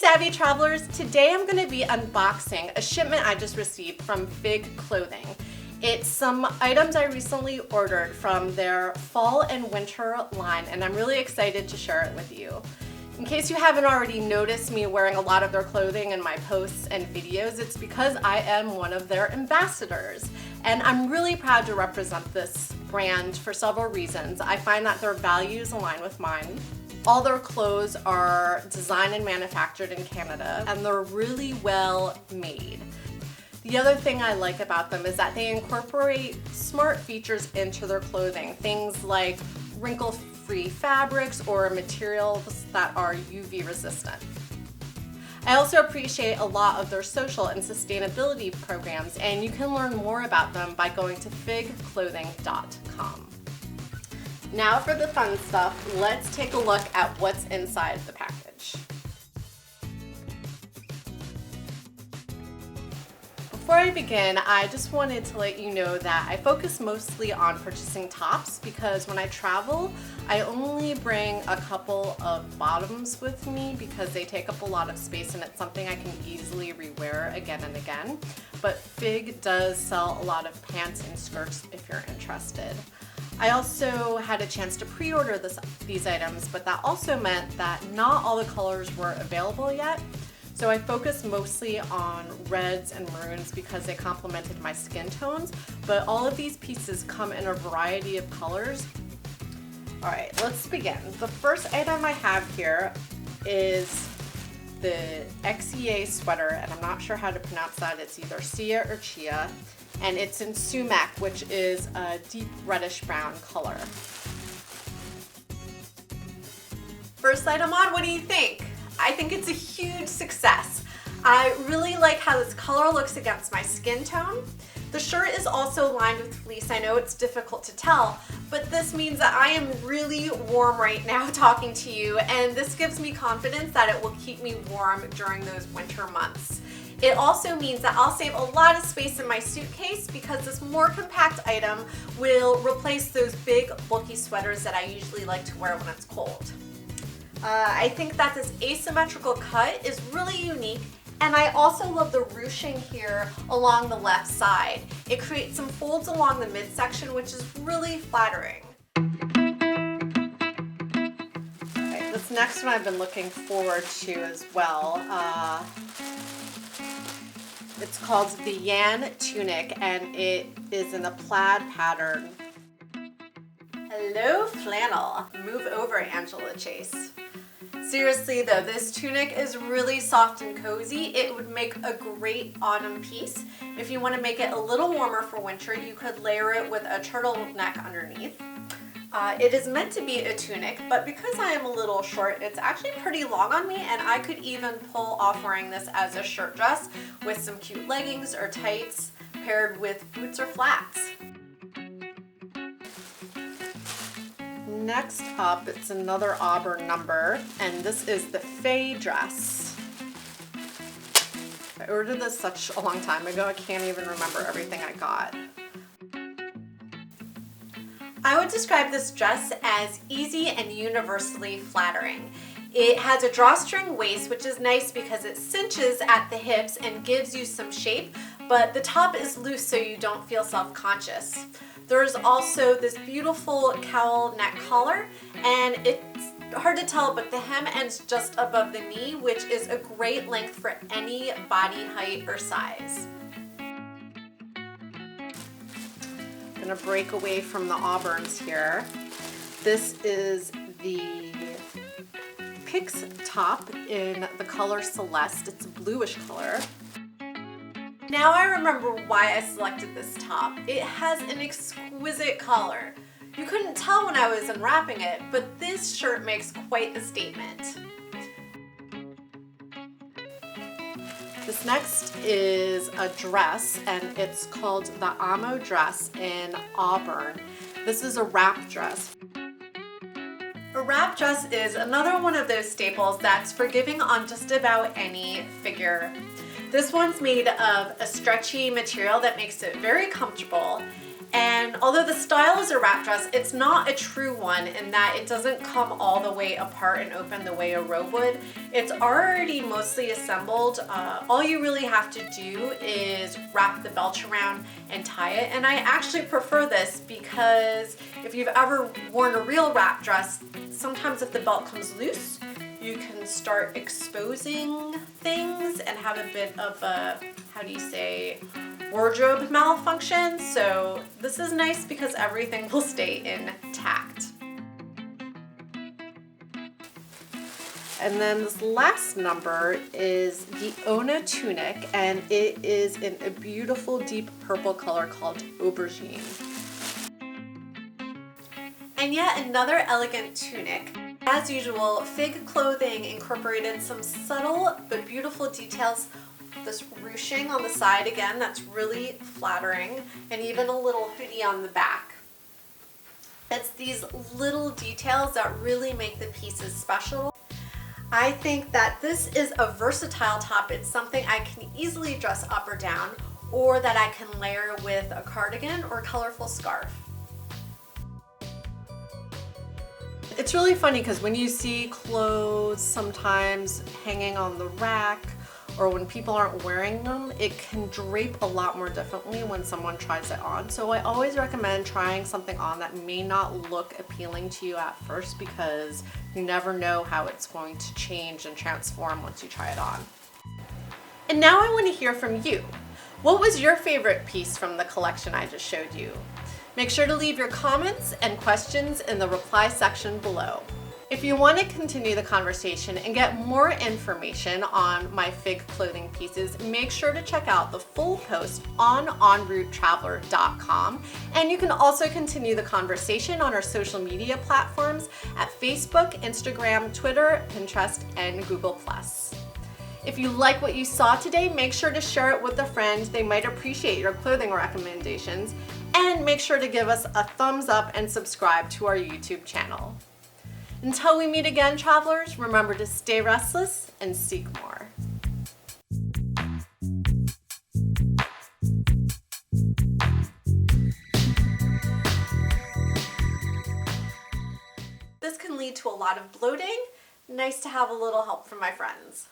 Savvy Travelers, today I'm going to be unboxing a shipment I just received from Fig Clothing. It's some items I recently ordered from their fall and winter line, and I'm really excited to share it with you. In case you haven't already noticed me wearing a lot of their clothing in my posts and videos, it's because I am one of their ambassadors. And I'm really proud to represent this brand for several reasons. I find that their values align with mine. All their clothes are designed and manufactured in Canada, and they're really well made. The other thing I like about them is that they incorporate smart features into their clothing, things like wrinkle-free fabrics or materials that are UV resistant. I also appreciate a lot of their social and sustainability programs, and you can learn more about them by going to figclothing.com. Now for the fun stuff, let's take a look at what's inside the package. Before I begin, I just wanted to let you know that I focus mostly on purchasing tops because when I travel, I only bring a couple of bottoms with me because they take up a lot of space and it's something I can easily rewear again and again. But Fig does sell a lot of pants and skirts if you're interested. I also had a chance to pre-order these items, but that also meant that not all the colors were available yet. So I focused mostly on reds and maroons because they complemented my skin tones, but all of these pieces come in a variety of colors. All right, let's begin. The first item I have here is the XEA sweater, and I'm not sure how to pronounce that. It's either Sia or Chia, and it's in sumac, which is a deep reddish brown color. First item on, what do you think? I think it's a huge success. I really like how this color looks against my skin tone. The shirt is also lined with fleece. I know it's difficult to tell, but this means that I am really warm right now talking to you, and this gives me confidence that it will keep me warm during those winter months. It also means that I'll save a lot of space in my suitcase because this more compact item will replace those big bulky sweaters that I usually like to wear when it's cold. I think that this asymmetrical cut is really unique, and I also love the ruching here along the left side. It creates some folds along the midsection, which is really flattering. Okay, this next one I've been looking forward to as well. It's called the Yan Tunic, and it is in a plaid pattern. Hello, flannel. Move over, Angela Chase. Seriously though, this tunic is really soft and cozy. It would make a great autumn piece. If you want to make it a little warmer for winter, you could layer it with a turtleneck underneath. It is meant to be a tunic, but because I am a little short, it's actually pretty long on me, and I could even pull off wearing this as a shirt dress with some cute leggings or tights paired with boots or flats. Next up, it's another auburn number, and this is the Fey Dress. I ordered this such a long time ago, I can't even remember everything I got. I would describe this dress as easy and universally flattering. It has a drawstring waist, which is nice because it cinches at the hips and gives you some shape, but the top is loose so you don't feel self-conscious. There's also this beautiful cowl neck collar, and it's hard to tell, but the hem ends just above the knee, which is a great length for any body height or size. I'm gonna break away from the auburns here. This is the Pix top in the color Celeste. It's a bluish color. Now I remember why I selected this top. It has an exquisite color. You couldn't tell when I was unwrapping it, but this shirt makes quite a statement. This next is a dress, and it's called the Amo dress in auburn. This is a wrap dress. A wrap dress is another one of those staples that's forgiving on just about any figure. This one's made of a stretchy material that makes it very comfortable, And although the style is a wrap dress, it's not a true one in that it doesn't come all the way apart and open the way a robe would. It's already mostly assembled. All you really have to do is wrap the belt around and tie it. And I actually prefer this because if you've ever worn a real wrap dress, sometimes if the belt comes loose, you can start exposing things and have a bit of a, how do you say, wardrobe malfunction. So this is nice because everything will stay intact. And then this last number is the Elena Tunic, and it is in a beautiful deep purple color called Aubergine. And yet another elegant tunic. As usual, Fig clothing incorporated some subtle but beautiful details. This ruching on the side again, that's really flattering, and even a little hoodie on the back. It's these little details that really make the pieces special. I think that this is a versatile top. It's something I can easily dress up or down, or that I can layer with a cardigan or colorful scarf. It's really funny because when you see clothes sometimes hanging on the rack, or when people aren't wearing them, it can drape a lot more differently when someone tries it on. So I always recommend trying something on that may not look appealing to you at first, because you never know how it's going to change and transform once you try it on. And now I want to hear from you. What was your favorite piece from the collection I just showed you? Make sure to leave your comments and questions in the reply section below. If you want to continue the conversation and get more information on my Fig clothing pieces, make sure to check out the full post on enroutetraveler.com. And you can also continue the conversation on our social media platforms at Facebook, Instagram, Twitter, Pinterest, and Google+. If you like what you saw today, make sure to share it with a friend. They might appreciate your clothing recommendations. And make sure to give us a thumbs up and subscribe to our YouTube channel. Until we meet again, travelers, remember to stay restless and seek more. This can lead to a lot of bloating. Nice to have a little help from my friends.